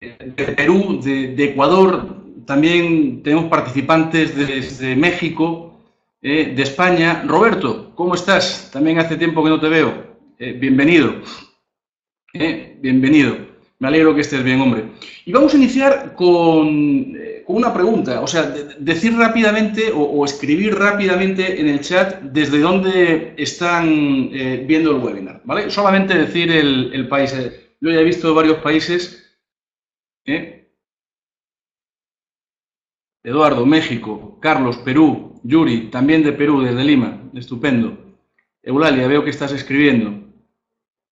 de Perú, de Ecuador, también tenemos participantes desde México, de España. Roberto, ¿cómo estás? También hace tiempo que no te veo. Bienvenido. Bienvenido. Me alegro que estés bien, hombre. Y vamos a iniciar con una pregunta. O sea, decir rápidamente o escribir rápidamente en el chat desde dónde están viendo el webinar, ¿vale? Solamente decir el país. Yo ya he visto varios países. Eduardo, México. Carlos, Perú. Yuri, también de Perú, desde Lima. Estupendo. Eulalia, veo que estás escribiendo.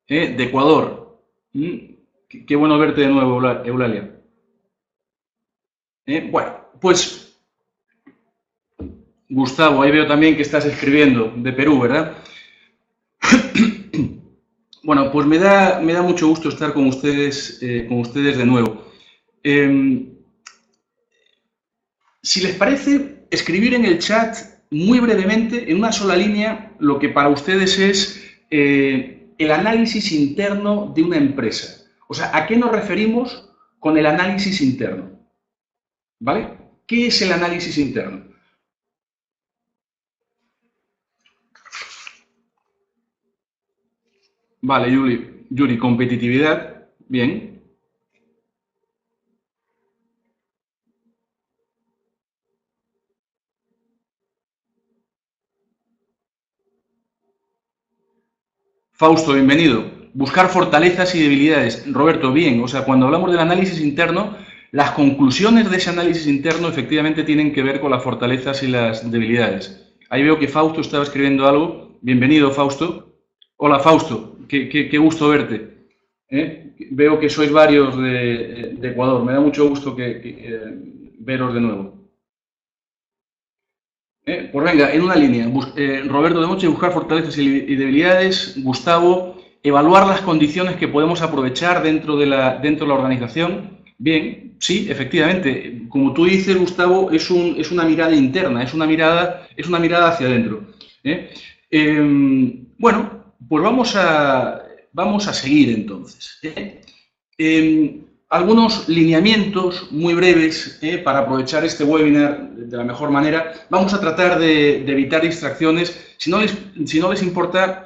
De Ecuador. Qué bueno verte de nuevo, Eulalia. Bueno, pues Gustavo, ahí veo también que estás escribiendo de Perú, ¿verdad? Bueno, pues me da mucho gusto estar con ustedes de nuevo. Si les parece, escribir en el chat muy brevemente, en una sola línea, lo que para ustedes es el análisis interno de una empresa. O sea, ¿a qué nos referimos con el análisis interno? ¿Vale? ¿Qué es el análisis interno? Vale, Yuri, competitividad, bien. Fausto, bienvenido. Buscar fortalezas y debilidades. Roberto, bien. O sea, cuando hablamos del análisis interno, las conclusiones de ese análisis interno efectivamente tienen que ver con las fortalezas y las debilidades. Ahí veo que Fausto estaba escribiendo algo. Bienvenido, Fausto. Hola, Fausto. Qué gusto verte. Veo que sois varios de Ecuador. Me da mucho gusto veros de nuevo. Pues venga, en una línea. Roberto de Moche, buscar fortalezas y debilidades. Gustavo, evaluar las condiciones que podemos aprovechar dentro de la organización. Bien, sí, efectivamente. Como tú dices, Gustavo, es una mirada interna, es una mirada hacia adentro. Bueno, pues vamos a seguir entonces. Algunos lineamientos muy breves para aprovechar este webinar de la mejor manera. Vamos a tratar de evitar distracciones. Si no les importa,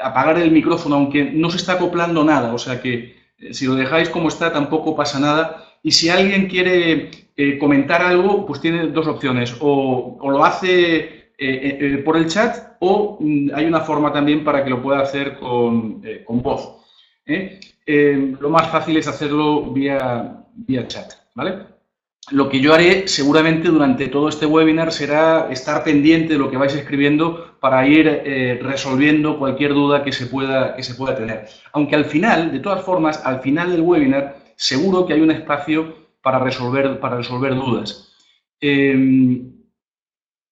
apagar el micrófono, aunque no se está acoplando nada. O sea que si lo dejáis como está, tampoco pasa nada. Y si alguien quiere comentar algo, pues tiene dos opciones. O lo hace por el chat o hay una forma también para que lo pueda hacer con voz. Lo más fácil es hacerlo vía chat, ¿vale? Lo que yo haré seguramente durante todo este webinar será estar pendiente de lo que vais escribiendo para ir resolviendo cualquier duda que se pueda tener. Aunque al final, de todas formas, al final del webinar, seguro que hay un espacio para resolver dudas.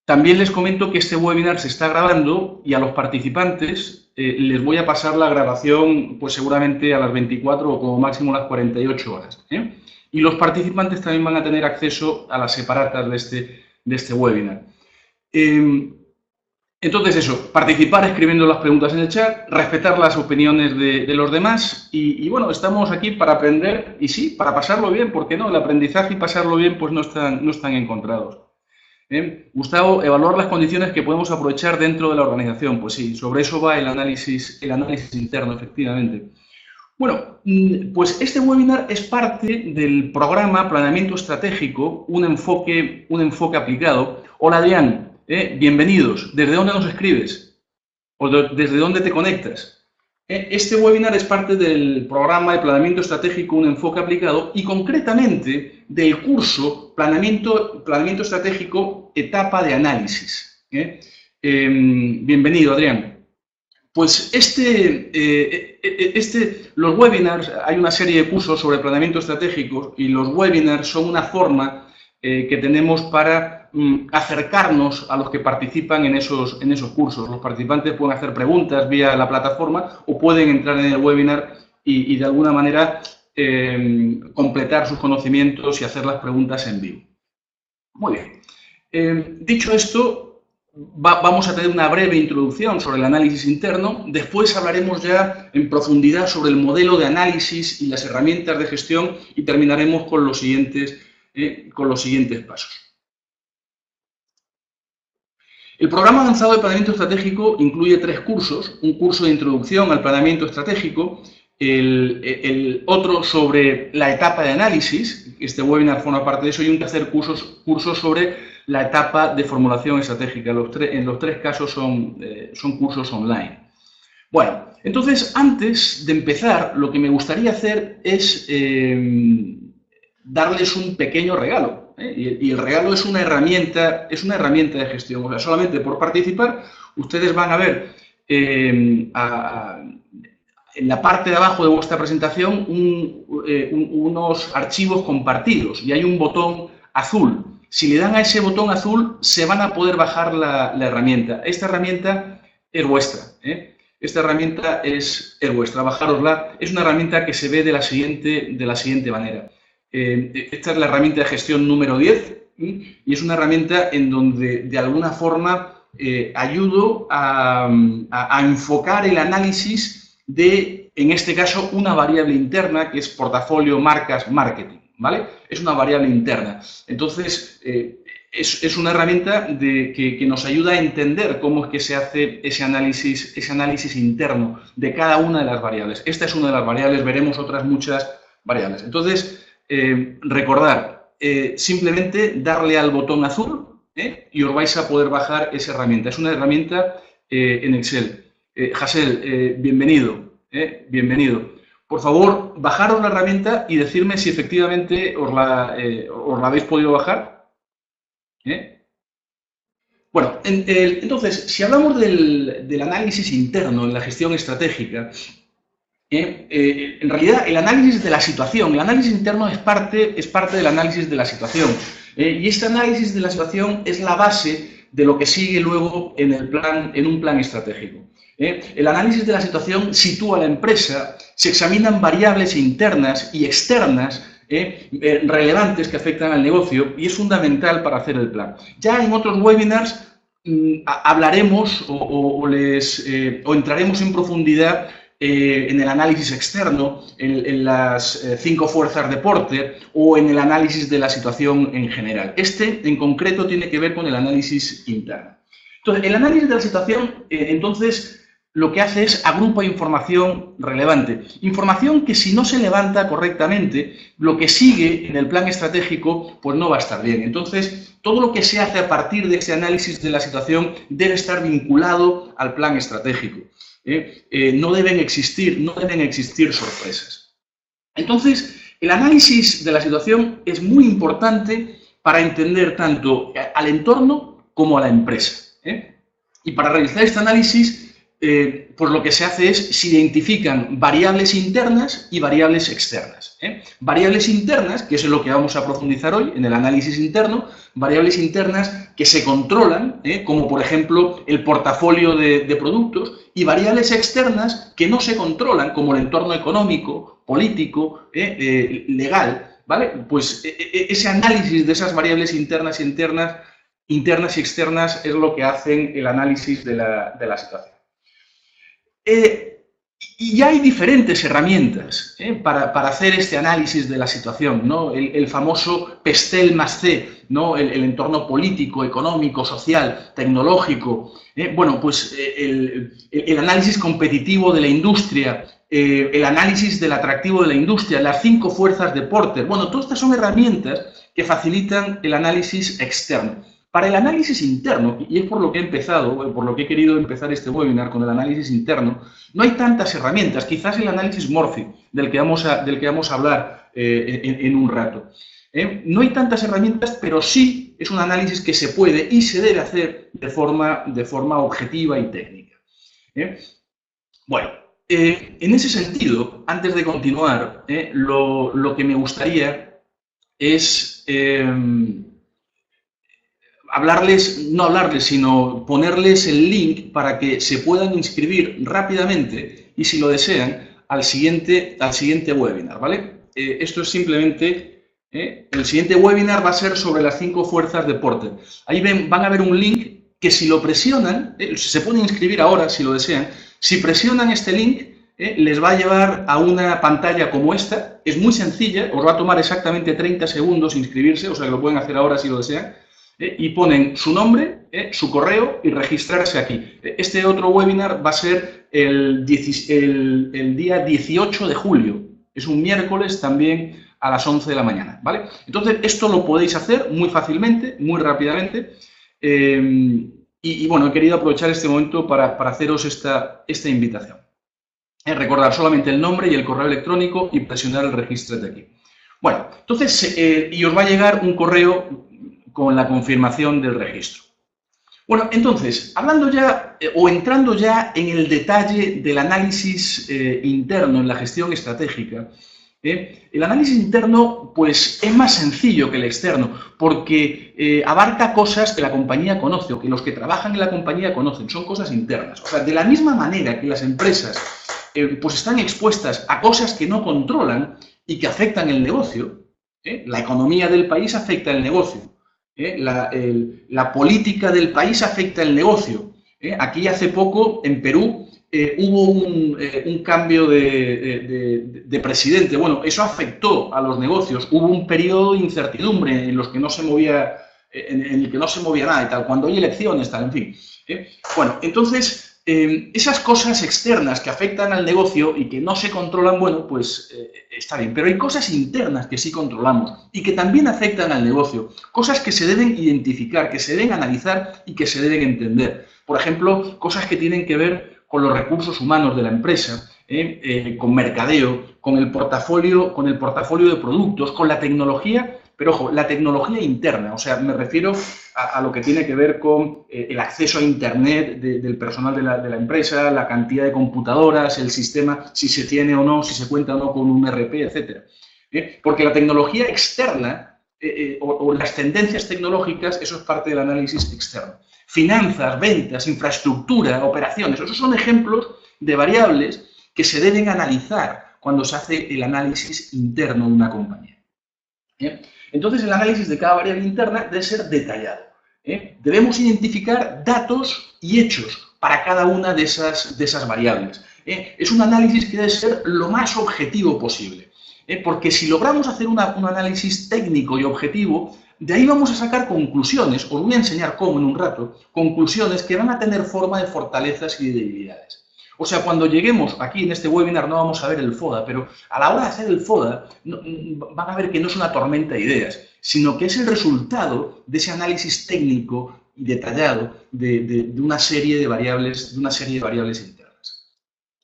También les comento que este webinar se está grabando y a los participantes les voy a pasar la grabación pues seguramente a las 24 o como máximo a las 48 horas. Y los participantes también van a tener acceso a las separatas de este webinar. Entonces eso, participar escribiendo las preguntas en el chat, respetar las opiniones de los demás y bueno, estamos aquí para aprender y sí, para pasarlo bien, ¿por qué no? El aprendizaje y pasarlo bien pues no están encontrados. Gustavo, evaluar las condiciones que podemos aprovechar dentro de la organización. Pues sí, sobre eso va el análisis interno, efectivamente. Bueno, pues este webinar es parte del programa Planeamiento Estratégico, un enfoque aplicado. Hola, Adrián, bienvenidos. ¿Desde dónde nos escribes? ¿O desde dónde te conectas? Este webinar es parte del programa de Planeamiento Estratégico, un enfoque aplicado y concretamente del curso Planeamiento Estratégico, etapa de análisis. Bienvenido, Adrián. Pues los webinars, hay una serie de cursos sobre planeamiento estratégico y los webinars son una forma que tenemos para acercarnos a los que participan en esos cursos. Los participantes pueden hacer preguntas vía la plataforma o pueden entrar en el webinar y de alguna manera completar sus conocimientos y hacer las preguntas en vivo. Muy bien. Dicho esto, vamos a tener una breve introducción sobre el análisis interno, después hablaremos ya en profundidad sobre el modelo de análisis y las herramientas de gestión y terminaremos con los siguientes pasos. El programa avanzado de planeamiento estratégico incluye 3 cursos, un curso de introducción al planeamiento estratégico, el otro sobre la etapa de análisis, este webinar forma parte de eso, y un tercer curso sobre la etapa de formulación estratégica. En los 3 casos son cursos online. Bueno, entonces, antes de empezar, lo que me gustaría hacer es darles un pequeño regalo. Y el regalo es una herramienta de gestión. O sea, solamente por participar, ustedes van a ver en la parte de abajo de vuestra presentación unos archivos compartidos y hay un botón azul. Si le dan a ese botón azul, se van a poder bajar la herramienta. Esta herramienta es vuestra. Esta herramienta es vuestra, bajárosla. Es una herramienta que se ve de la siguiente manera. Esta es la herramienta de gestión número 10 y es una herramienta en donde de alguna forma ayudo a enfocar el análisis de, en este caso, una variable interna que es portafolio, marcas, marketing, ¿vale? Es una variable interna. Entonces, es una herramienta que nos ayuda a entender cómo es que se hace ese análisis interno de cada una de las variables. Esta es una de las variables, veremos otras muchas variables. Entonces, recordar, simplemente darle al botón azul y os vais a poder bajar esa herramienta. Es una herramienta en Excel. Hassel, bienvenido. Bienvenido. Por favor, bajaros la herramienta y decirme si efectivamente os la habéis podido bajar. Bueno, entonces, si hablamos del análisis interno en la gestión estratégica, en realidad el análisis de la situación, el análisis interno es parte del análisis de la situación. Y este análisis de la situación es la base de lo que sigue luego en un plan estratégico. El análisis de la situación sitúa a la empresa, se examinan variables internas y externas relevantes que afectan al negocio y es fundamental para hacer el plan. Ya en otros webinars hablaremos o entraremos en profundidad en el análisis externo, en las 5 fuerzas de Porter o en el análisis de la situación en general. Este, en concreto, tiene que ver con el análisis interno. Entonces, el análisis de la situación, entonces, lo que hace es agrupa información relevante. Información que si no se levanta correctamente, lo que sigue en el plan estratégico, pues no va a estar bien. Entonces, todo lo que se hace a partir de ese análisis de la situación debe estar vinculado al plan estratégico. No deben existir sorpresas. Entonces, el análisis de la situación es muy importante para entender tanto al entorno como a la empresa. Y para realizar este análisis, pues lo que se hace es se identifican variables internas y variables externas. Variables internas, que es en lo que vamos a profundizar hoy, en el análisis interno, variables internas que se controlan, como por ejemplo el portafolio de productos, y variables externas que no se controlan, como el entorno económico, político, legal, ¿vale? Pues ese análisis de esas variables internas y externas es lo que hacen el análisis de la situación. Y hay diferentes herramientas para hacer este análisis de la situación, ¿no? El famoso PESTEL más C, ¿no? El entorno político, económico, social, tecnológico. Bueno, pues el análisis competitivo de la industria, el análisis del atractivo de la industria, las 5 fuerzas de Porter. Bueno, todas estas son herramientas que facilitan el análisis externo. Para el análisis interno, y es por lo que he empezado, por lo que he querido empezar este webinar con el análisis interno, no hay tantas herramientas, quizás el análisis Morphy, del que vamos a hablar en un rato. No hay tantas herramientas, pero sí es un análisis que se puede y se debe hacer de forma objetiva y técnica. Bueno, en ese sentido, antes de continuar, lo que me gustaría es no hablarles, sino ponerles el link para que se puedan inscribir rápidamente y, si lo desean, al siguiente webinar, ¿vale? Esto es simplemente, el siguiente webinar va a ser sobre las 5 fuerzas de Porter. Ahí van a ver un link que si lo presionan, se pueden inscribir ahora si lo desean, si presionan este link, les va a llevar a una pantalla como esta. Es muy sencilla, os va a tomar exactamente 30 segundos inscribirse, o sea que lo pueden hacer ahora si lo desean, y ponen su nombre, su correo y registrarse aquí. Este otro webinar va a ser el día 18 de julio, es un miércoles también a las 11 de la mañana, ¿vale? Entonces, esto lo podéis hacer muy fácilmente, muy rápidamente, y bueno, he querido aprovechar este momento para haceros esta invitación. Recordar solamente el nombre y el correo electrónico y presionar el regístrate aquí. Bueno, entonces, y os va a llegar un correo con la confirmación del registro. Bueno, entonces, hablando ya o entrando ya en el detalle del análisis interno en la gestión estratégica, el análisis interno pues es más sencillo que el externo porque abarca cosas que la compañía conoce o que los que trabajan en la compañía conocen, son cosas internas. O sea, de la misma manera que las empresas pues están expuestas a cosas que no controlan y que afectan el negocio, la economía del país afecta el negocio, la política del país afecta el negocio. Aquí hace poco, en Perú, hubo un cambio de presidente. Bueno, eso afectó a los negocios. Hubo un periodo de incertidumbre en los que no se movía, en el que no se movía nada y tal. Cuando hay elecciones, tal, en fin. Bueno, entonces, esas cosas externas que afectan al negocio y que no se controlan, bueno, pues está bien. Pero hay cosas internas que sí controlamos y que también afectan al negocio. Cosas que se deben identificar, que se deben analizar y que se deben entender. Por ejemplo, cosas que tienen que ver con los recursos humanos de la empresa, con mercadeo, con el portafolio de productos, con la tecnología, pero ojo, la tecnología interna, o sea, me refiero a lo que tiene que ver con el acceso a Internet del personal de la empresa, la cantidad de computadoras, el sistema, si se tiene o no, si se cuenta o no con un ERP, etc. Porque la tecnología externa o las tendencias tecnológicas, eso es parte del análisis externo. Finanzas, ventas, infraestructura, operaciones, esos son ejemplos de variables que se deben analizar cuando se hace el análisis interno de una compañía. Entonces, el análisis de cada variable interna debe ser detallado. Debemos identificar datos y hechos para cada una de esas variables. Es un análisis que debe ser lo más objetivo posible. Porque si logramos hacer un análisis técnico y objetivo, de ahí vamos a sacar conclusiones, os voy a enseñar cómo en un rato, conclusiones que van a tener forma de fortalezas y de debilidades. O sea, cuando lleguemos aquí en este webinar no vamos a ver el FODA, pero a la hora de hacer el FODA van a ver que no es una tormenta de ideas, sino que es el resultado de ese análisis técnico y detallado de una serie de variables internas.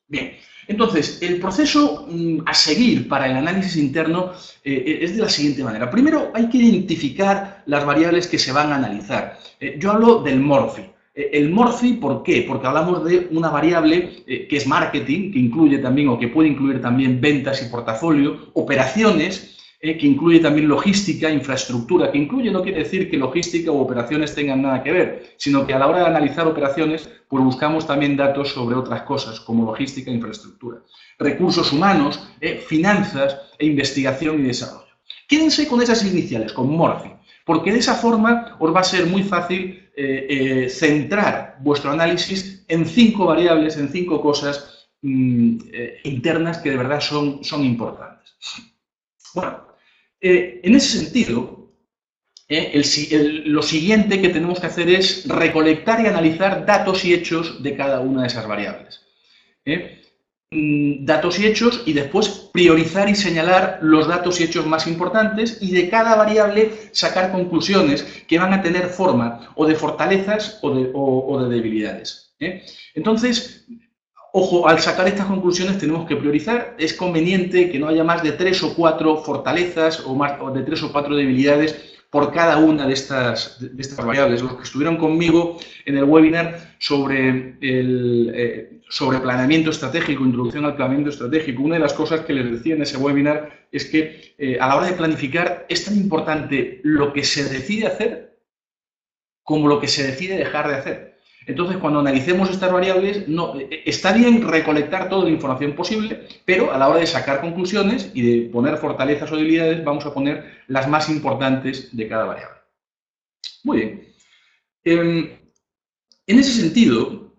Bien. Entonces, el proceso a seguir para el análisis interno es de la siguiente manera. Primero, hay que identificar las variables que se van a analizar. Yo hablo del MORPHI. El MORPHI, ¿por qué? Porque hablamos de una variable que es marketing, que incluye también o que puede incluir también ventas y portafolio, operaciones, que incluye también logística, infraestructura, que incluye no quiere decir que logística u operaciones tengan nada que ver, sino que a la hora de analizar operaciones, pues buscamos también datos sobre otras cosas, como logística e infraestructura. Recursos humanos, finanzas e investigación y desarrollo. Quédense con esas iniciales, con MORPHI, porque de esa forma os va a ser muy fácil centrar vuestro análisis en 5 variables, en 5 cosas internas que de verdad son importantes. Bueno, en ese sentido, lo siguiente que tenemos que hacer es recolectar y analizar datos y hechos de cada una de esas variables. Datos y hechos y después priorizar y señalar los datos y hechos más importantes y de cada variable sacar conclusiones que van a tener forma o de fortalezas o de debilidades. Entonces, ojo, al sacar estas conclusiones tenemos que priorizar. Es conveniente que no haya más de 3 o 4 fortalezas o de 3 o 4 debilidades por cada una de estas variables. Los que estuvieron conmigo en el webinar sobre planeamiento estratégico, introducción al planeamiento estratégico, una de las cosas que les decía en ese webinar es que a la hora de planificar es tan importante lo que se decide hacer como lo que se decide dejar de hacer. Entonces, cuando analicemos estas variables, está bien recolectar toda la información posible, pero a la hora de sacar conclusiones y de poner fortalezas o debilidades, vamos a poner las más importantes de cada variable. Muy bien. En ese sentido,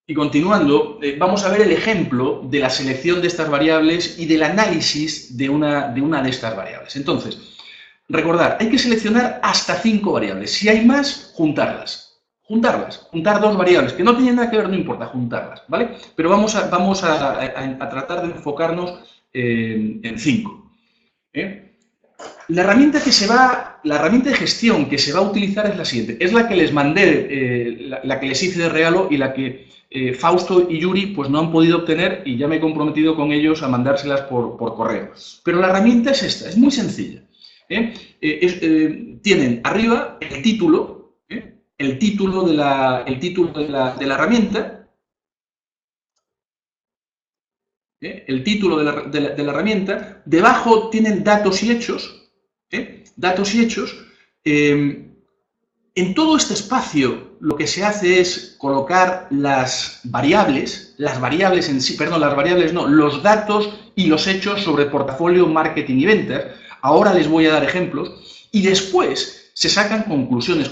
y continuando, vamos a ver el ejemplo de la selección de estas variables y del análisis de una de estas variables. Entonces, recordad, hay que seleccionar hasta 5 variables. Si hay más, juntarlas. Juntar 2 variables, que no tienen nada que ver, no importa, juntarlas, ¿vale? Pero vamos a tratar de enfocarnos en 5. La herramienta de gestión que se va a utilizar es la siguiente. Es la que les mandé, la que les hice de regalo y la que Fausto y Yuri pues no han podido obtener y ya me he comprometido con ellos a mandárselas por correo. Pero la herramienta es esta, es muy sencilla. Tienen arriba el título de la herramienta, el título de la herramienta, debajo tienen datos y hechos, datos y hechos. En todo este espacio lo que se hace es colocar las variables en sí, perdón, las variables no, los datos y los hechos sobre portafolio, marketing y ventas. Ahora les voy a dar ejemplos y después se sacan conclusiones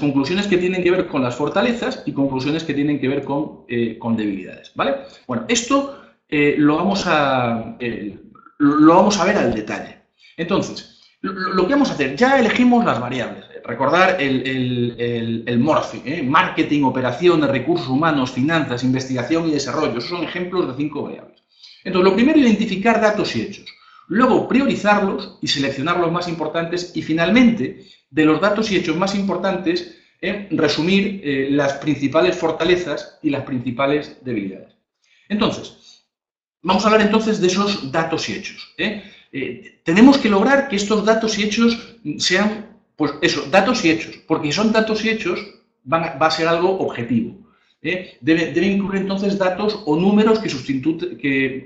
que tienen que ver con las fortalezas y conclusiones que tienen que ver con debilidades, ¿vale? Bueno, esto lo vamos a ver al detalle. Entonces, lo que vamos a hacer, ya elegimos las variables. Recordar el MORFI, marketing, operaciones, recursos humanos, finanzas, investigación y desarrollo. Esos son ejemplos de 5 variables. Entonces, lo primero, identificar datos y hechos. Luego, priorizarlos y seleccionar los más importantes. Y finalmente, de los datos y hechos más importantes, resumir las principales fortalezas y las principales debilidades. Entonces, vamos a hablar entonces de esos datos y hechos. Tenemos que lograr que estos datos y hechos sean, pues eso, datos y hechos, porque si son datos y hechos va a ser algo objetivo. Debe incluir entonces datos o números que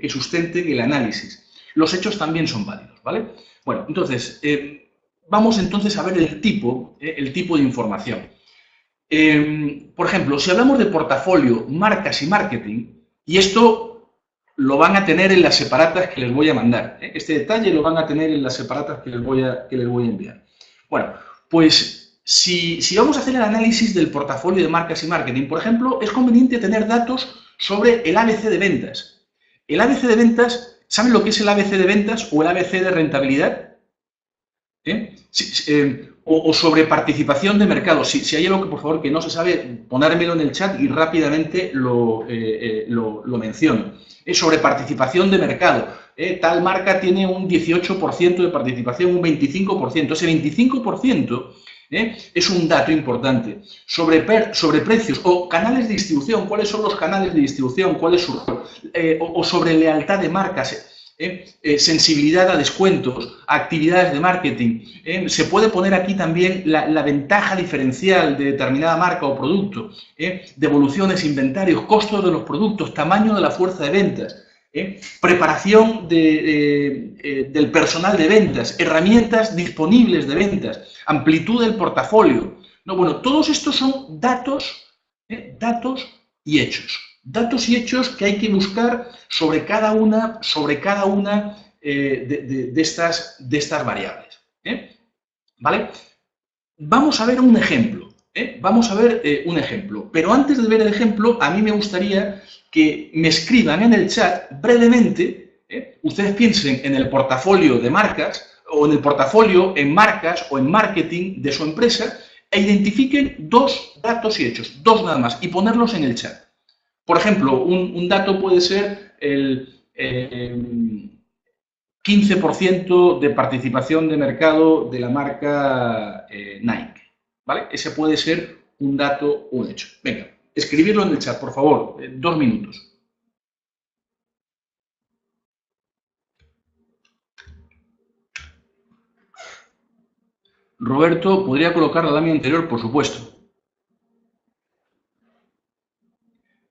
sustenten el análisis. Los hechos también son válidos, ¿vale? Bueno, entonces, vamos entonces a ver el tipo de información. Por ejemplo, si hablamos de portafolio, marcas y marketing, y esto lo van a tener en las separatas que les voy a mandar. Este detalle lo van a tener en las separatas que les voy a enviar. Bueno, pues si vamos a hacer el análisis del portafolio de marcas y marketing, por ejemplo, es conveniente tener datos sobre el ABC de ventas. El ABC de ventas, ¿saben lo que es el ABC de ventas o el ABC de rentabilidad? O sobre participación de mercado. Si hay algo que, por favor, que no se sabe, ponérmelo en el chat y rápidamente lo menciono. Es sobre participación de mercado. Tal marca tiene un 18% de participación, un 25%. Ese 25% es un dato importante. Sobre precios o canales de distribución. ¿Cuáles son los canales de distribución? ¿Cuál es su rol? O sobre lealtad de marcas. Sensibilidad a descuentos, actividades de marketing. Se puede poner aquí también la ventaja diferencial de determinada marca o producto, devoluciones, inventarios, costos de los productos, tamaño de la fuerza de ventas, preparación del personal de ventas, herramientas disponibles de ventas, amplitud del portafolio. No, bueno, todos estos son datos y hechos. Datos y hechos que hay que buscar sobre cada una de estas variables. ¿Vale? Vamos a ver un ejemplo. Pero antes de ver el ejemplo, a mí me gustaría que me escriban en el chat brevemente, ustedes piensen en el portafolio de marcas, o en el portafolio en marcas o en marketing de su empresa, e identifiquen 2 datos y hechos, 2 nada más, y ponerlos en el chat. Por ejemplo, un dato puede ser el 15% de participación de mercado de la marca Nike, ¿vale? Ese puede ser un dato o un hecho. Venga, escribirlo en el chat, por favor, 2 minutos. Roberto, ¿podría colocar la lámina anterior? Por supuesto.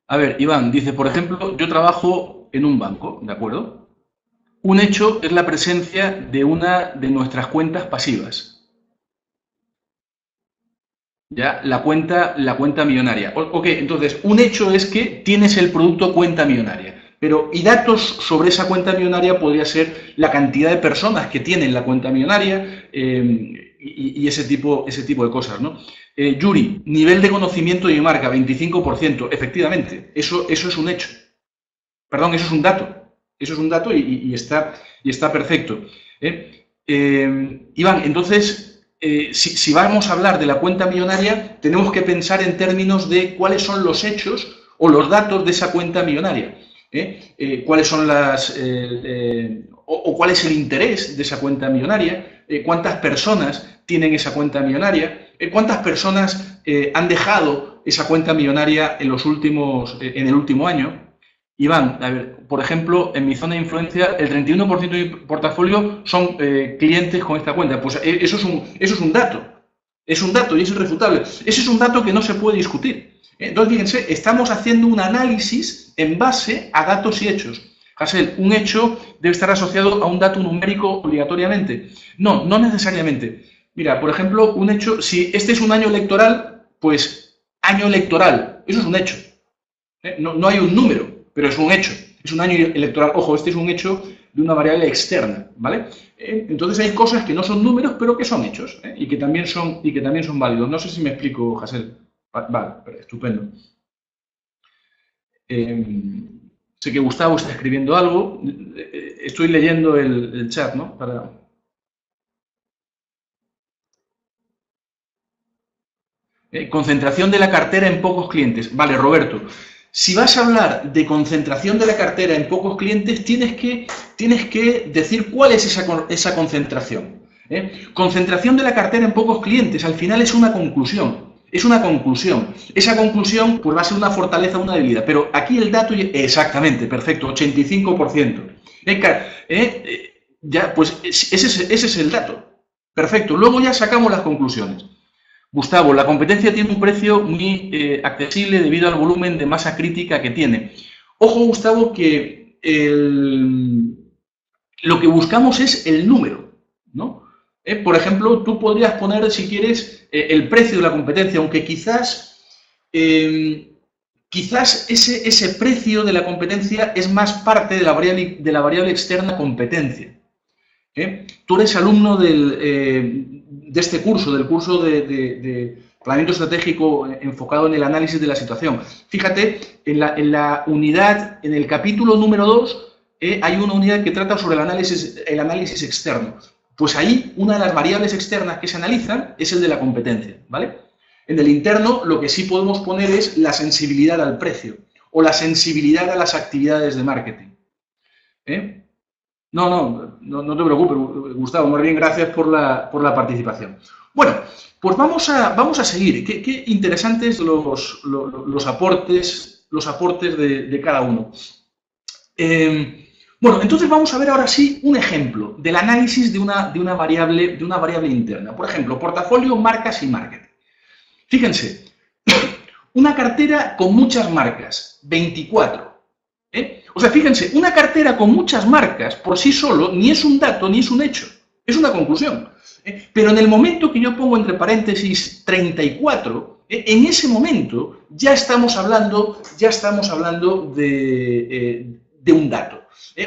A ver, Iván dice, por ejemplo, yo trabajo en un banco, ¿de acuerdo? Un hecho es la presencia de una de nuestras cuentas pasivas. Ya, la cuenta millonaria. Ok, entonces, un hecho es que tienes el producto cuenta millonaria. Pero, y datos sobre esa cuenta millonaria podría ser la cantidad de personas que tienen la cuenta millonaria, y ese tipo de cosas, ¿no? Yuri, nivel de conocimiento de mi marca, 25%. Efectivamente, eso es un hecho. Perdón, eso es un dato. Eso es un dato y está perfecto. Iván, entonces, si vamos a hablar de la cuenta millonaria, tenemos que pensar en términos de cuáles son los hechos o los datos de esa cuenta millonaria. Cuáles son o cuál es el interés de esa cuenta millonaria, cuántas personas tienen esa cuenta millonaria, cuántas personas han dejado esa cuenta millonaria en el último año. Iván, a ver, por ejemplo, en mi zona de influencia, el 31% de mi portafolio son clientes con esta cuenta. Pues eso es un dato. Es un dato y es irrefutable. Ese es un dato que no se puede discutir. Entonces, fíjense, estamos haciendo un análisis en base a datos y hechos. Hasél, ¿un hecho debe estar asociado a un dato numérico obligatoriamente? No, no necesariamente. Mira, por ejemplo, un hecho, si este es un año electoral, pues año electoral, eso es un hecho. No hay un número, pero es un hecho. Es un año electoral. Ojo, este es un hecho de una variable externa, ¿vale? Entonces hay cosas que no son números, pero que son hechos, y que también son válidos. No sé si me explico, Hasél. Vale, estupendo. Sé que Gustavo está escribiendo algo. Estoy leyendo el chat, ¿no? Concentración de la cartera en pocos clientes. Vale, Roberto. Si vas a hablar de concentración de la cartera en pocos clientes, tienes que decir cuál es esa concentración. Concentración de la cartera en pocos clientes, al final es una conclusión. Es una conclusión. Esa conclusión pues, va a ser una fortaleza o una debilidad. Pero aquí el dato, exactamente, perfecto, 85%. Ya, pues ese es el dato. Perfecto. Luego ya sacamos las conclusiones. Gustavo, la competencia tiene un precio muy accesible debido al volumen de masa crítica que tiene. Ojo, Gustavo, que lo que buscamos es el número, ¿no? Por ejemplo, tú podrías poner, si quieres, el precio de la competencia, aunque quizás ese precio de la competencia es más parte de la variable externa competencia. Tú eres alumno de este curso, del curso de planeamiento estratégico enfocado en el análisis de la situación. Fíjate, en la unidad, en el capítulo número 2, hay una unidad que trata sobre el análisis externo. Pues ahí, una de las variables externas que se analizan es el de la competencia, ¿vale? En el interno, lo que sí podemos poner es la sensibilidad al precio o la sensibilidad a las actividades de marketing. No te preocupes, Gustavo, muy bien, gracias por la participación. Bueno, pues vamos a seguir. Qué interesantes los aportes de cada uno. Bueno, entonces vamos a ver ahora sí un ejemplo del análisis de una variable interna. Por ejemplo, portafolio, marcas y marketing. Fíjense, una cartera con muchas marcas, 24. O sea, fíjense, una cartera con muchas marcas por sí solo ni es un dato ni es un hecho, es una conclusión. Pero en el momento que yo pongo entre paréntesis 34, en ese momento ya estamos hablando de un dato.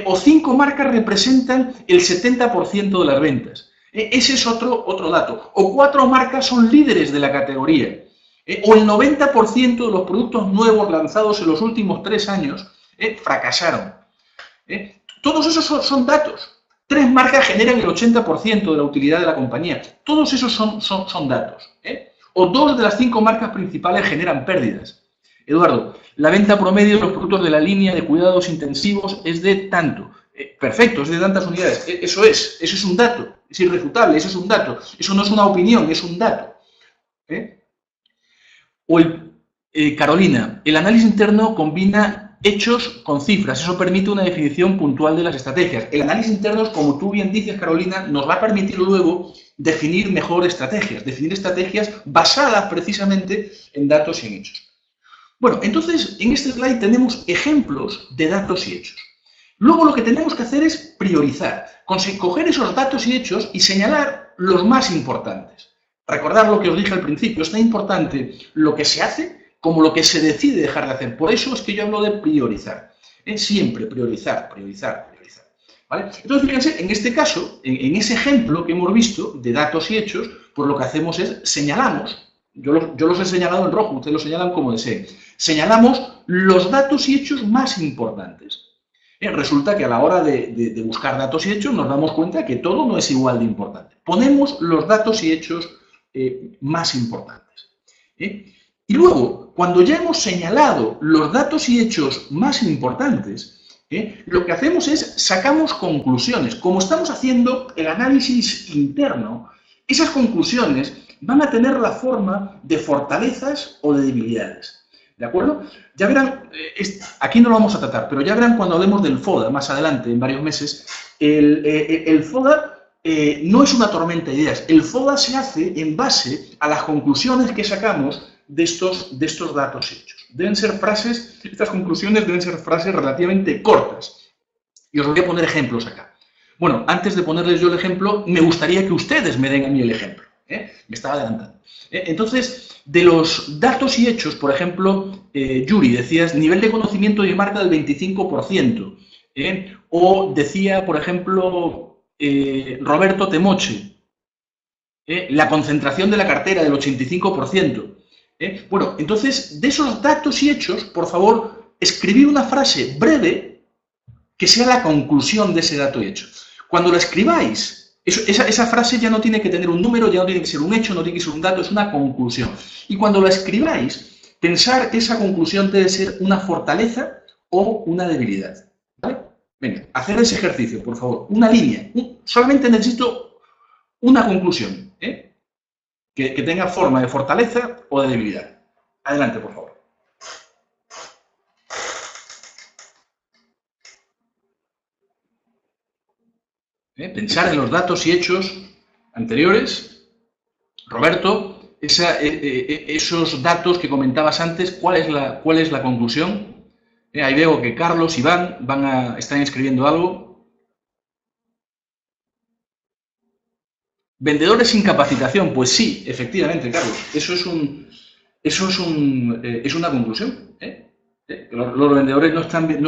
O 5 marcas representan el 70% de las ventas. Ese es otro dato. O 4 marcas son líderes de la categoría. O el 90% de los productos nuevos lanzados en los últimos 3 años fracasaron. Todos esos son datos. 3 marcas generan el 80% de la utilidad de la compañía. Todos esos son datos. O 2 de las 5 marcas principales generan pérdidas. Eduardo, la venta promedio de los productos de la línea de cuidados intensivos es de tanto. Perfecto, es de tantas unidades. Eso es un dato. Es irrefutable, eso es un dato. Eso no es una opinión, es un dato. O Carolina, el análisis interno combina hechos con cifras. Eso permite una definición puntual de las estrategias. El análisis interno, como tú bien dices, Carolina, nos va a permitir luego definir mejor estrategias. Definir estrategias basadas precisamente en datos y en hechos. Bueno, entonces, en este slide tenemos ejemplos de datos y hechos. Luego lo que tenemos que hacer es priorizar, coger esos datos y hechos y señalar los más importantes. Recordad lo que os dije al principio, es tan importante lo que se hace como lo que se decide dejar de hacer. Por eso es que yo hablo de priorizar. Es siempre priorizar. ¿vale? Entonces, fíjense, en este caso, en ese ejemplo que hemos visto de datos y hechos, pues lo que hacemos es señalamos, yo los he señalado en rojo, ustedes lo señalan como deseen, señalamos los datos y hechos más importantes. Resulta que a la hora de buscar datos y hechos nos damos cuenta que todo no es igual de importante. Ponemos los datos y hechos más importantes. Y luego, cuando ya hemos señalado los datos y hechos más importantes, lo que hacemos es sacamos conclusiones. Como estamos haciendo el análisis interno, esas conclusiones van a tener la forma de fortalezas o de debilidades. ¿De acuerdo? Ya verán, aquí no lo vamos a tratar, pero ya verán cuando hablemos del FODA más adelante, en varios meses, el FODA no es una tormenta de ideas. El FODA se hace en base a las conclusiones que sacamos de estos datos hechos. Deben ser frases, estas conclusiones deben ser frases relativamente cortas. Y os voy a poner ejemplos acá. Bueno, antes de ponerles yo el ejemplo, me gustaría que ustedes me den a mí el ejemplo. Me estaba adelantando. Entonces, de los datos y hechos, por ejemplo, Yuri, decías nivel de conocimiento de marca del 25%. O decía, por ejemplo, Roberto Temoche, la concentración de la cartera del 85%. Bueno, entonces, de esos datos y hechos, por favor, escribid una frase breve que sea la conclusión de ese dato y hecho. Cuando la escribáis, esa frase ya no tiene que tener un número, ya no tiene que ser un hecho, no tiene que ser un dato, es una conclusión. Y cuando la escribáis, pensar que esa conclusión debe ser una fortaleza o una debilidad. ¿Vale? Venga, hacer ese ejercicio, por favor. Una línea. Solamente necesito una conclusión, que tenga forma de fortaleza o de debilidad. Adelante, por favor. Pensar en los datos y hechos anteriores. Roberto, esos datos que comentabas antes, ¿cuál es la conclusión? Ahí veo que Carlos, Iván están escribiendo algo. Vendedores sin capacitación, pues sí, efectivamente, Carlos, eso es una conclusión. Los vendedores no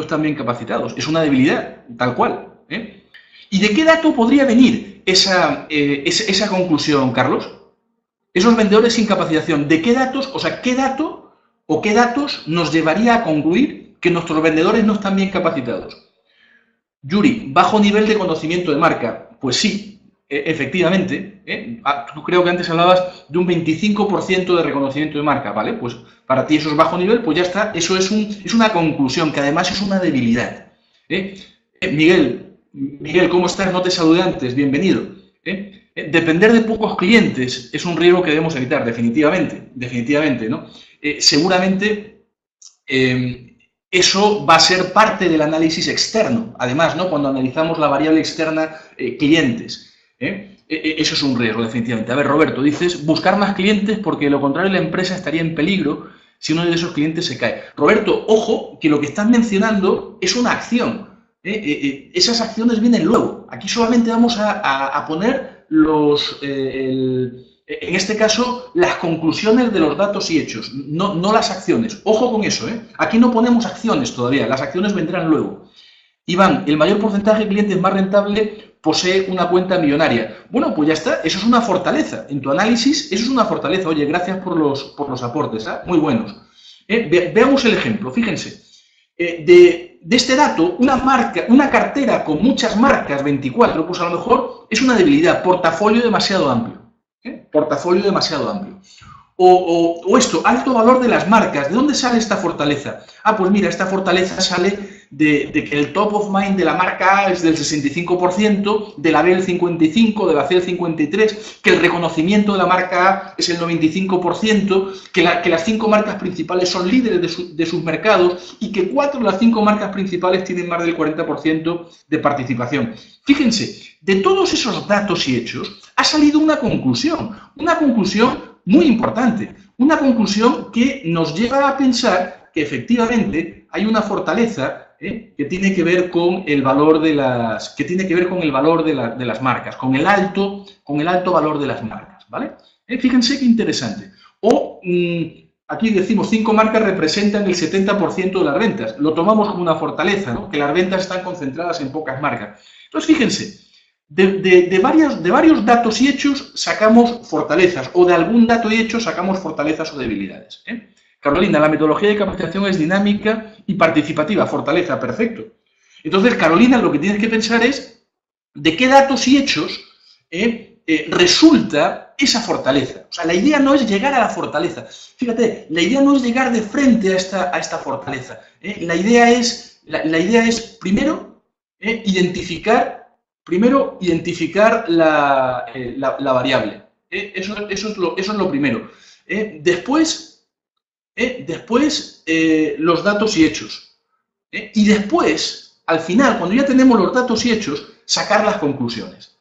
están bien capacitados, es una debilidad, tal cual. ¿Y de qué dato podría venir esa conclusión, Carlos? Esos vendedores sin capacitación, ¿de qué datos, o sea, qué dato o qué datos nos llevaría a concluir que nuestros vendedores no están bien capacitados? Yuri, bajo nivel de conocimiento de marca, pues sí. Efectivamente, tú creo que antes hablabas de un 25% de reconocimiento de marca, ¿vale? Pues para ti eso es bajo nivel, pues ya está, eso es una conclusión, que además es una debilidad. Miguel, ¿cómo estás? No te saludé antes, bienvenido. Depender de pocos clientes es un riesgo que debemos evitar, definitivamente, ¿no? Seguramente eso va a ser parte del análisis externo, además, ¿no? Cuando analizamos la variable externa clientes. Eso es un riesgo, definitivamente. A ver, Roberto, dices buscar más clientes porque de lo contrario la empresa estaría en peligro si uno de esos clientes se cae. Roberto, ojo, que lo que estás mencionando es una acción. Esas acciones vienen luego. Aquí solamente vamos a poner en este caso, las conclusiones de los datos y hechos, no las acciones. Ojo con eso, Aquí no ponemos acciones todavía, las acciones vendrán luego. Iván, el mayor porcentaje de clientes más rentable posee una cuenta millonaria. Bueno, pues ya está, eso es una fortaleza. En tu análisis, eso es una fortaleza. Oye, gracias por los aportes, muy buenos. Veamos el ejemplo, fíjense. De este dato, una cartera con muchas marcas, 24, pues a lo mejor es una debilidad, portafolio demasiado amplio. Portafolio demasiado amplio. O esto, alto valor de las marcas. ¿De dónde sale esta fortaleza? Pues mira, esta fortaleza sale de que el top of mind de la marca A es del 65%, de la B el 55%, de la C el 53%, que el reconocimiento de la marca A es el 95%, que las 5 marcas principales son líderes de sus mercados y que 4 de las 5 marcas principales tienen más del 40% de participación. Fíjense, de todos esos datos y hechos ha salido una conclusión muy importante, una conclusión que nos lleva a pensar que efectivamente hay una fortaleza que tiene que ver con el valor de las marcas, con el alto valor de las marcas, ¿vale? Fíjense qué interesante. O aquí decimos 5 marcas representan el 70% de las ventas. Lo tomamos como una fortaleza, ¿no? Que las ventas están concentradas en pocas marcas. Entonces, fíjense, de varios datos y hechos sacamos fortalezas, o de algún dato y hecho sacamos fortalezas o debilidades. Carolina, la metodología de capacitación es dinámica y participativa. Fortaleza, perfecto. Entonces, Carolina, lo que tienes que pensar es de qué datos y hechos resulta esa fortaleza. O sea, la idea no es llegar a la fortaleza. Fíjate, la idea no es llegar de frente a esta fortaleza. La idea es primero identificar la variable. Eso es lo primero. Después, los datos y hechos. Y después, al final, cuando ya tenemos los datos y hechos, sacar las conclusiones.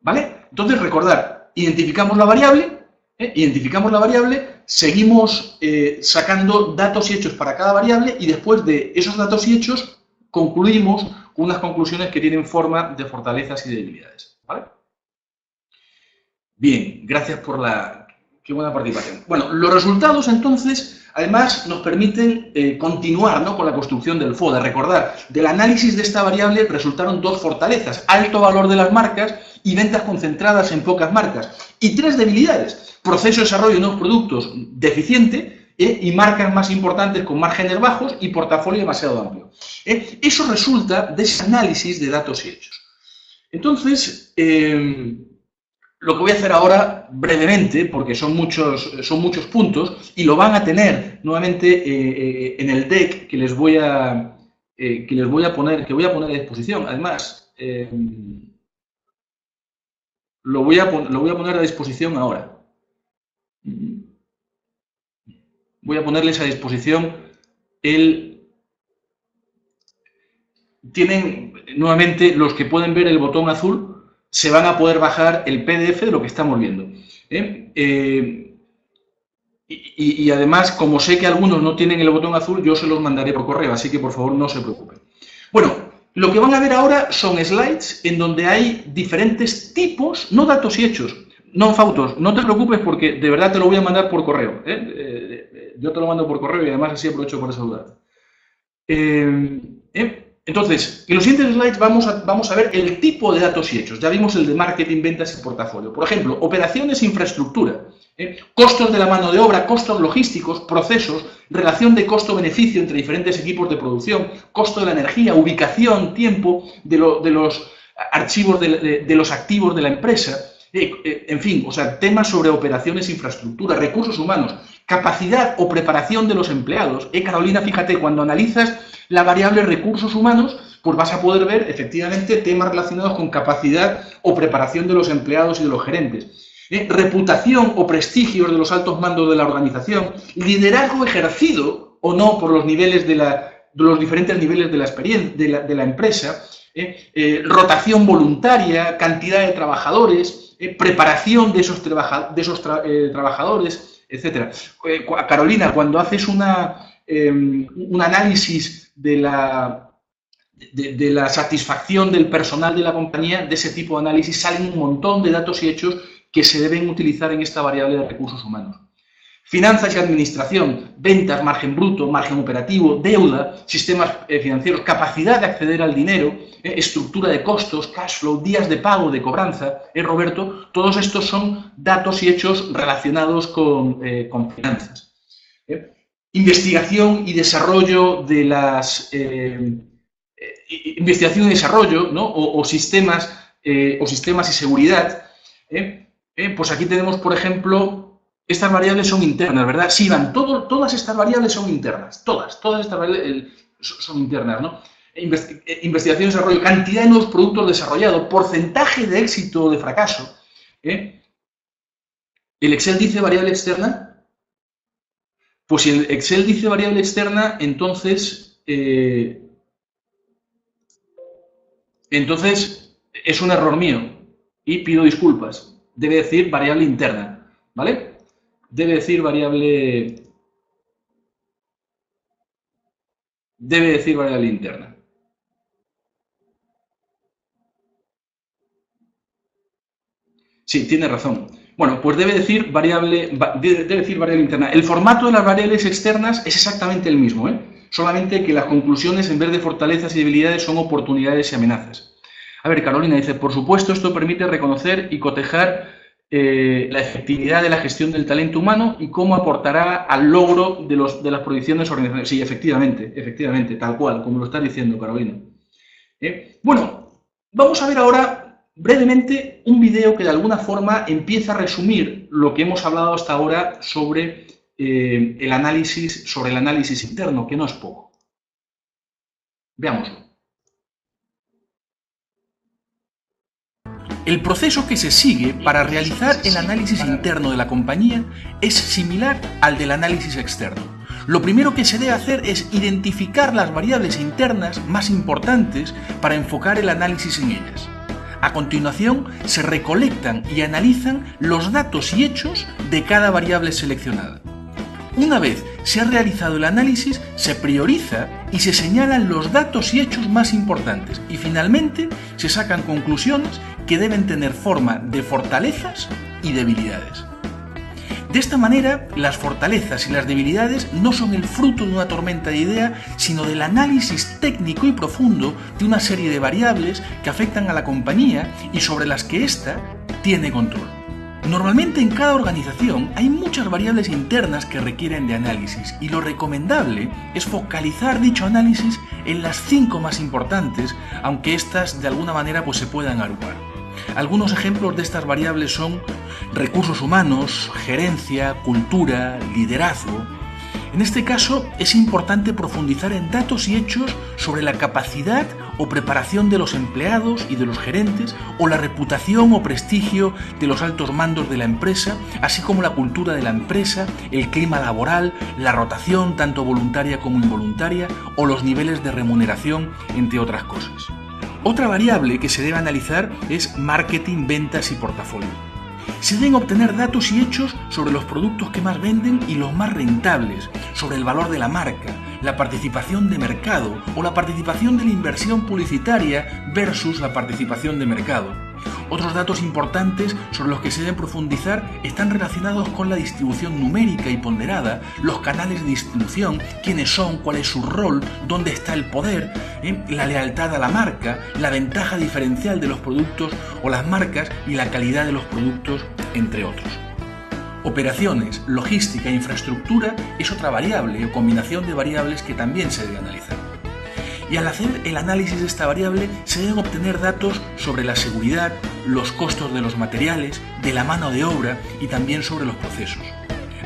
¿Vale? Entonces, recordar, identificamos la variable, seguimos sacando datos y hechos para cada variable y después de esos datos y hechos concluimos con unas conclusiones que tienen forma de fortalezas y debilidades. ¿Vale? Bien, gracias por qué buena participación. Bueno, los resultados entonces, además, nos permiten continuar, ¿no?, con la construcción del FODA. Recordar, del análisis de esta variable resultaron 2 fortalezas, alto valor de las marcas y ventas concentradas en pocas marcas. Y 3 debilidades, proceso de desarrollo de nuevos productos deficiente y marcas más importantes con márgenes bajos y portafolio demasiado amplio. Eso resulta de ese análisis de datos y hechos. Entonces, lo que voy a hacer ahora, brevemente, porque son muchos puntos, y lo van a tener nuevamente en el deck que voy a poner a disposición. Además, lo voy a poner a disposición ahora. Voy a ponerles a disposición tienen, nuevamente, los que pueden ver el botón azul, se van a poder bajar el PDF de lo que estamos viendo. Y además, como sé que algunos no tienen el botón azul, yo se los mandaré por correo, así que por favor no se preocupen. Bueno, lo que van a ver ahora son slides en donde hay diferentes tipos, no datos y hechos. No, Fautos, no te preocupes porque de verdad te lo voy a mandar por correo. Yo te lo mando por correo y además así aprovecho para saludarte. Entonces, en los siguientes slides vamos a ver el tipo de datos y hechos. Ya vimos el de marketing, ventas y portafolio. Por ejemplo, operaciones e infraestructura, costos de la mano de obra, costos logísticos, procesos, relación de costo-beneficio entre diferentes equipos de producción, costo de la energía, ubicación, tiempo de los archivos de los activos de la empresa. En fin, o sea, temas sobre operaciones, infraestructura, recursos humanos, capacidad o preparación de los empleados. Carolina, fíjate, cuando analizas la variable recursos humanos, pues vas a poder ver, efectivamente, temas relacionados con capacidad o preparación de los empleados y de los gerentes. Reputación o prestigios de los altos mandos de la organización, liderazgo ejercido o no por los niveles de los diferentes niveles de la experiencia de la empresa, rotación voluntaria, cantidad de trabajadores, preparación de esos trabajadores, etc. Carolina, cuando haces un análisis de la satisfacción del personal de la compañía, de ese tipo de análisis salen un montón de datos y hechos que se deben utilizar en esta variable de recursos humanos. Finanzas y administración, ventas, margen bruto, margen operativo, deuda, sistemas financieros, capacidad de acceder al dinero, estructura de costos, cash flow, días de pago, de cobranza, Roberto, todos estos son datos y hechos relacionados con finanzas. Investigación y desarrollo de investigación y desarrollo, ¿no? o sistemas y seguridad. Pues aquí tenemos, por ejemplo, estas variables son internas, ¿verdad? Sí, todas estas variables son internas, todas estas variables son internas, ¿no? Investigación y desarrollo, cantidad de nuevos productos desarrollados, porcentaje de éxito o de fracaso. ¿El Excel dice variable externa? Pues si el Excel dice variable externa, entonces es un error mío y pido disculpas. Debe decir variable interna, ¿vale? Debe decir variable interna. Sí, tiene razón. Bueno, pues debe decir variable interna. El formato de las variables externas es exactamente el mismo, solamente que las conclusiones, en vez de fortalezas y debilidades, son oportunidades y amenazas. A ver, Carolina dice, por supuesto, esto permite reconocer y cotejar la efectividad de la gestión del talento humano y cómo aportará al logro de las proyecciones organizacionales. Sí, efectivamente, tal cual, como lo estás diciendo, Carolina. Bueno, vamos a ver ahora brevemente un vídeo que de alguna forma empieza a resumir lo que hemos hablado hasta ahora sobre el análisis interno, que no es poco. Veámoslo. El proceso que se sigue para realizar el análisis interno de la compañía es similar al del análisis externo. Lo primero que se debe hacer es identificar las variables internas más importantes para enfocar el análisis en ellas. A continuación, se recolectan y analizan los datos y hechos de cada variable seleccionada. Una vez se ha realizado el análisis, se prioriza y se señalan los datos y hechos más importantes y finalmente se sacan conclusiones que deben tener forma de fortalezas y debilidades. De esta manera, las fortalezas y las debilidades no son el fruto de una tormenta de ideas, sino del análisis técnico y profundo de una serie de variables que afectan a la compañía y sobre las que ésta tiene control. Normalmente en cada organización hay muchas variables internas que requieren de análisis y lo recomendable es focalizar dicho análisis en las 5 más importantes, aunque éstas de alguna manera se puedan agrupar. Algunos ejemplos de estas variables son recursos humanos, gerencia, cultura, liderazgo. En este caso es importante profundizar en datos y hechos sobre la capacidad o preparación de los empleados y de los gerentes o la reputación o prestigio de los altos mandos de la empresa, así como la cultura de la empresa, el clima laboral, la rotación tanto voluntaria como involuntaria o los niveles de remuneración, entre otras cosas. Otra variable que se debe analizar es marketing, ventas y portafolio. Se deben obtener datos y hechos sobre los productos que más venden y los más rentables, sobre el valor de la marca, la participación de mercado o la participación de la inversión publicitaria versus la participación de mercado. Otros datos importantes sobre los que se deben profundizar están relacionados con la distribución numérica y ponderada, los canales de distribución, quiénes son, cuál es su rol, dónde está el poder, la lealtad a la marca, la ventaja diferencial de los productos o las marcas y la calidad de los productos, entre otros. Operaciones, logística e infraestructura es otra variable o combinación de variables que también se debe analizar. Y al hacer el análisis de esta variable se deben obtener datos sobre la seguridad, los costos de los materiales, de la mano de obra y también sobre los procesos.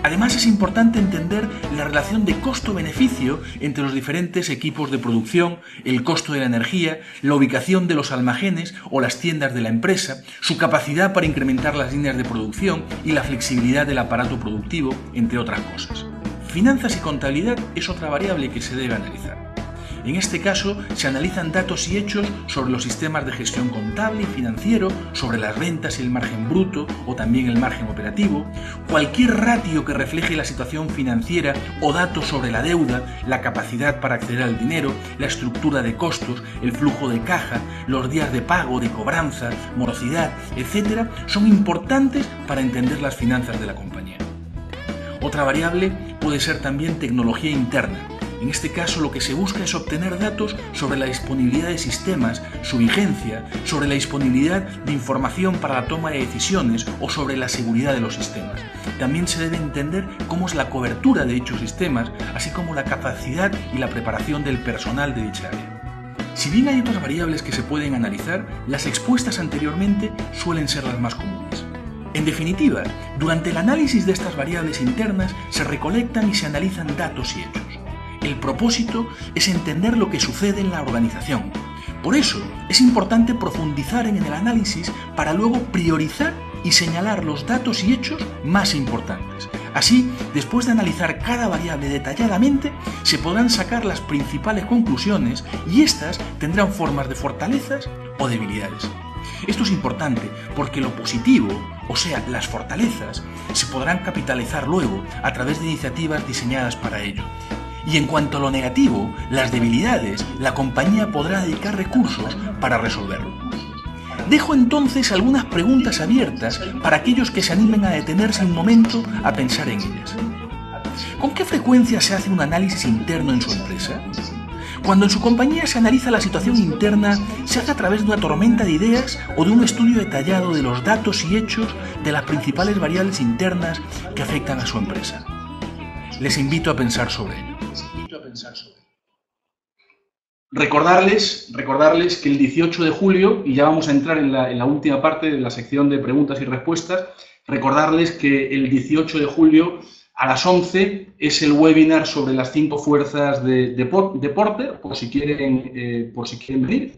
Además es importante entender la relación de costo-beneficio entre los diferentes equipos de producción, el costo de la energía, la ubicación de los almacenes o las tiendas de la empresa, su capacidad para incrementar las líneas de producción y la flexibilidad del aparato productivo, entre otras cosas. Finanzas y contabilidad es otra variable que se debe analizar. En este caso, se analizan datos y hechos sobre los sistemas de gestión contable y financiero, sobre las ventas y el margen bruto o también el margen operativo, cualquier ratio que refleje la situación financiera o datos sobre la deuda, la capacidad para acceder al dinero, la estructura de costos, el flujo de caja, los días de pago, de cobranza, morosidad, etc., son importantes para entender las finanzas de la compañía. Otra variable puede ser también tecnología interna. En este caso lo que se busca es obtener datos sobre la disponibilidad de sistemas, su vigencia, sobre la disponibilidad de información para la toma de decisiones o sobre la seguridad de los sistemas. También se debe entender cómo es la cobertura de dichos sistemas, así como la capacidad y la preparación del personal de dicha área. Si bien hay otras variables que se pueden analizar, las expuestas anteriormente suelen ser las más comunes. En definitiva, durante el análisis de estas variables internas se recolectan y se analizan datos y hechos. El propósito es entender lo que sucede en la organización. Por eso, es importante profundizar en el análisis para luego priorizar y señalar los datos y hechos más importantes. Así, después de analizar cada variable detalladamente, se podrán sacar las principales conclusiones y éstas tendrán formas de fortalezas o debilidades. Esto es importante porque lo positivo, o sea, las fortalezas, se podrán capitalizar luego a través de iniciativas diseñadas para ello. Y en cuanto a lo negativo, las debilidades, la compañía podrá dedicar recursos para resolverlo. Dejo entonces algunas preguntas abiertas para aquellos que se animen a detenerse un momento a pensar en ellas. ¿Con qué frecuencia se hace un análisis interno en su empresa? Cuando en su compañía se analiza la situación interna, ¿se hace a través de una tormenta de ideas o de un estudio detallado de los datos y hechos de las principales variables internas que afectan a su empresa? Les invito a pensar sobre ello. Recordarles que el 18 de julio, y ya vamos a entrar en la última parte de la sección de preguntas y respuestas, recordarles que el 18 de julio a las 11 es el webinar sobre las 5 fuerzas de Porter, por si quieren venir.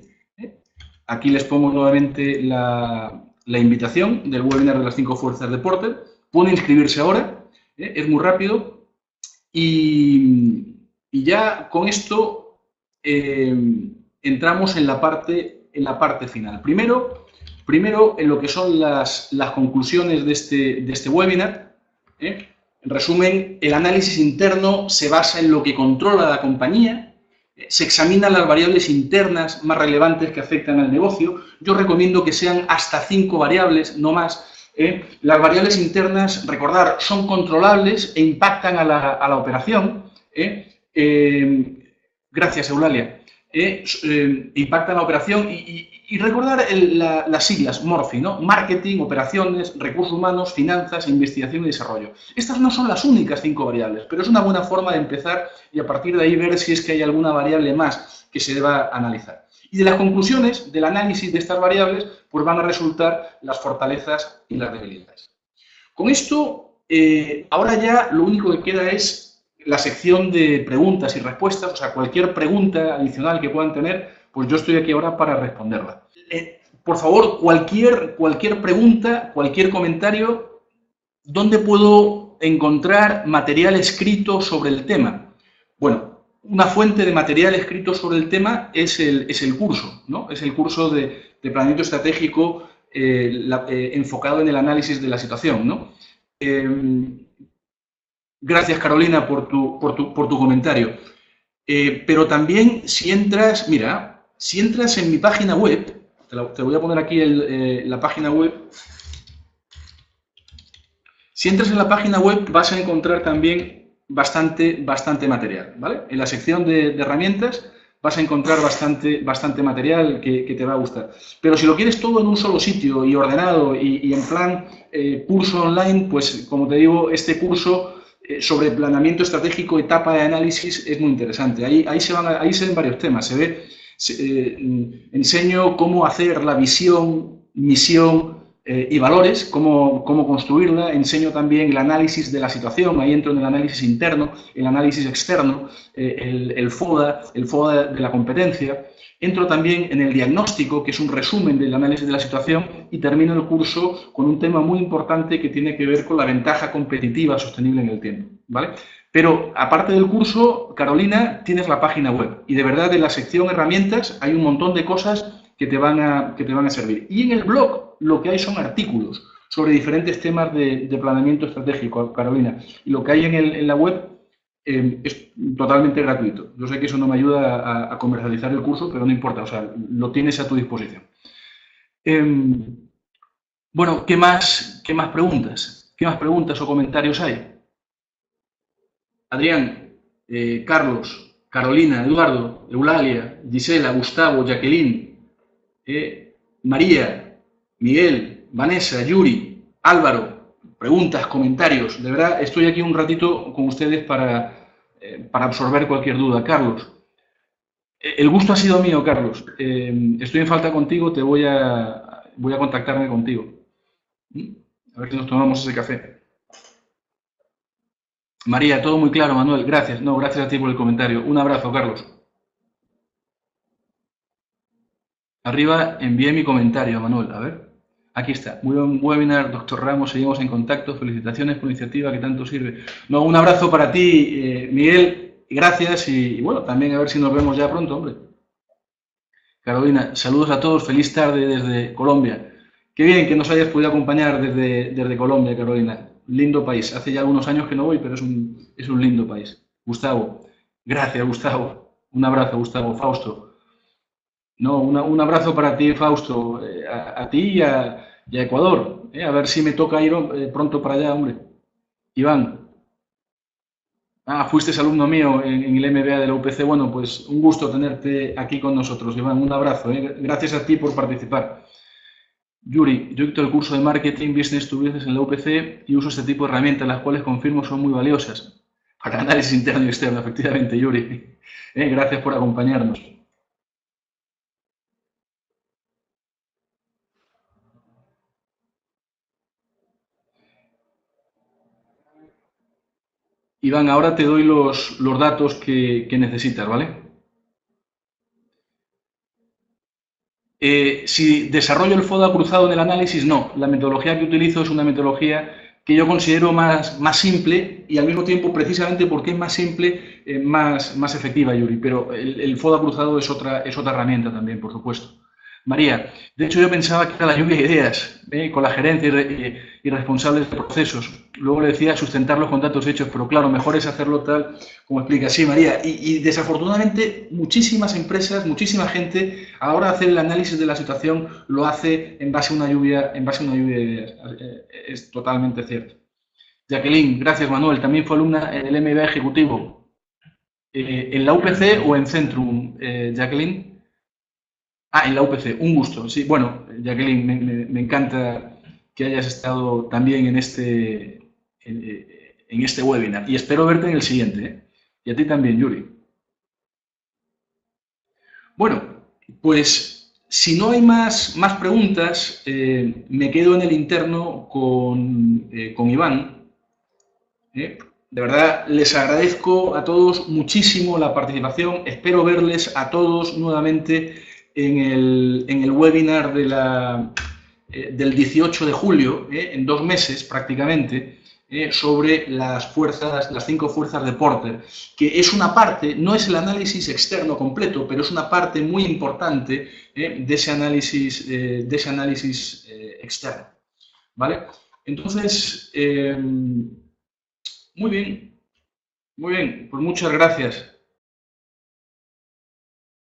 Aquí les pongo nuevamente la invitación del webinar de las 5 fuerzas de Porter. Pueden inscribirse ahora, es muy rápido. Y ya con esto entramos en la parte final. Primero en lo que son las conclusiones de este webinar. En resumen, el análisis interno se basa en lo que controla la compañía, se examinan las variables internas más relevantes que afectan al negocio. Yo recomiendo que sean hasta 5 variables, no más. Las variables internas, recordar, son controlables e impactan a la operación. Gracias, Eulalia. Impactan la operación y recordar las siglas MORFI, ¿no? Marketing, operaciones, recursos humanos, finanzas, investigación y desarrollo. Estas no son las únicas 5 variables, pero es una buena forma de empezar y a partir de ahí ver si es que hay alguna variable más que se deba analizar. Y de las conclusiones del análisis de estas variables, pues van a resultar las fortalezas y las debilidades. Con esto, ahora ya lo único que queda es la sección de preguntas y respuestas, o sea, cualquier pregunta adicional que puedan tener, pues yo estoy aquí ahora para responderla. Por favor, cualquier pregunta, cualquier comentario, ¿dónde puedo encontrar material escrito sobre el tema? Bueno, una fuente de material escrito sobre el tema es el curso, ¿no? Es el curso de planeamiento estratégico enfocado en el análisis de la situación, ¿no? Gracias, Carolina, por tu comentario. Pero también, si entras, mira, si entras en mi página web, te voy a poner aquí la página web. Si entras en la página web vas a encontrar también bastante material, ¿vale? En la sección de herramientas vas a encontrar bastante material que te va a gustar. Pero si lo quieres todo en un solo sitio y ordenado y en plan curso online, pues como te digo, este curso sobre planeamiento estratégico, etapa de análisis, es muy interesante. Ahí se ven varios temas. Enseño cómo hacer la visión, misión y valores, cómo construirla. Enseño también el análisis de la situación. Ahí entro en el análisis interno, el análisis externo, el FODA de la competencia. Entro también en el diagnóstico, que es un resumen del análisis de la situación, y termino el curso con un tema muy importante que tiene que ver con la ventaja competitiva sostenible en el tiempo, ¿vale? Pero, aparte del curso, Carolina, tienes la página web y, de verdad, en la sección herramientas hay un montón de cosas que te van a servir. Y en el blog lo que hay son artículos sobre diferentes temas de planeamiento estratégico, Carolina. Y lo que hay en la web es totalmente gratuito. Yo sé que eso no me ayuda a comercializar el curso, pero no importa, o sea, lo tienes a tu disposición. Bueno, ¿qué más preguntas? ¿Qué más preguntas o comentarios hay? Adrián, Carlos, Carolina, Eduardo, Eulalia, Gisela, Gustavo, Jacqueline, María, Miguel, Vanessa, Yuri, Álvaro, preguntas, comentarios. De verdad, estoy aquí un ratito con ustedes para absorber cualquier duda. Carlos, el gusto ha sido mío, Carlos. Estoy en falta contigo, voy a contactarme contigo. A ver si nos tomamos ese café. María, todo muy claro, Manuel. Gracias. No, gracias a ti por el comentario. Un abrazo, Carlos. Arriba envié mi comentario, Manuel. A ver. Aquí está. Muy buen webinar, doctor Ramos. Seguimos en contacto. Felicitaciones por la iniciativa que tanto sirve. No, un abrazo para ti, Miguel. Gracias y bueno, también a ver si nos vemos ya pronto, hombre. Carolina, saludos a todos. Feliz tarde desde Colombia. Qué bien que nos hayas podido acompañar desde Colombia, Carolina. Lindo país. Hace ya algunos años que no voy, pero es un lindo país. Gustavo. Gracias, Gustavo. Un abrazo, Gustavo. Fausto. No, un abrazo para ti, Fausto, a ti y a Ecuador. A ver si me toca ir pronto para allá, hombre. Iván, fuiste alumno mío en el MBA de la UPC. Bueno, pues un gusto tenerte aquí con nosotros, Iván. Un abrazo. Gracias a ti por participar. Yuri, yo dicto el curso de Marketing Business to Business en la UPC y uso este tipo de herramientas, las cuales confirmo son muy valiosas para análisis interno y externo, efectivamente, Yuri. Gracias por acompañarnos. Iván, ahora te doy los datos que necesitas, ¿vale? Si desarrollo el FODA cruzado en el análisis, no. La metodología que utilizo es una metodología que yo considero más simple y al mismo tiempo, precisamente porque es más simple, más efectiva, Yuri. Pero el FODA cruzado es otra herramienta también, por supuesto. María, de hecho yo pensaba que era la lluvia de ideas, con la gerencia y responsables de procesos. Luego le decía sustentarlos con datos hechos, pero claro, mejor es hacerlo tal como explica. Sí, María, y desafortunadamente muchísimas empresas, muchísima gente, a la hora de hacer el análisis de la situación, lo hace en base a una lluvia de ideas. Es totalmente cierto. Jacqueline, gracias Manuel, también fue alumna en el MBA ejecutivo. ¿En la UPC o en Centrum, Jacqueline? En la UPC, un gusto. Sí, bueno, Jacqueline, me encanta que hayas estado también en este webinar y espero verte en el siguiente. Y a ti también, Yuri. Bueno, pues si no hay más preguntas, me quedo en el interno con Iván. De verdad, les agradezco a todos muchísimo la participación. Espero verles a todos nuevamente en el webinar del 18 de julio, en 2 meses prácticamente, sobre las 5 fuerzas de Porter, que es una parte, no es el análisis externo completo, pero es una parte muy importante de ese análisis externo. ¿Vale? Entonces, muy bien, pues muchas gracias.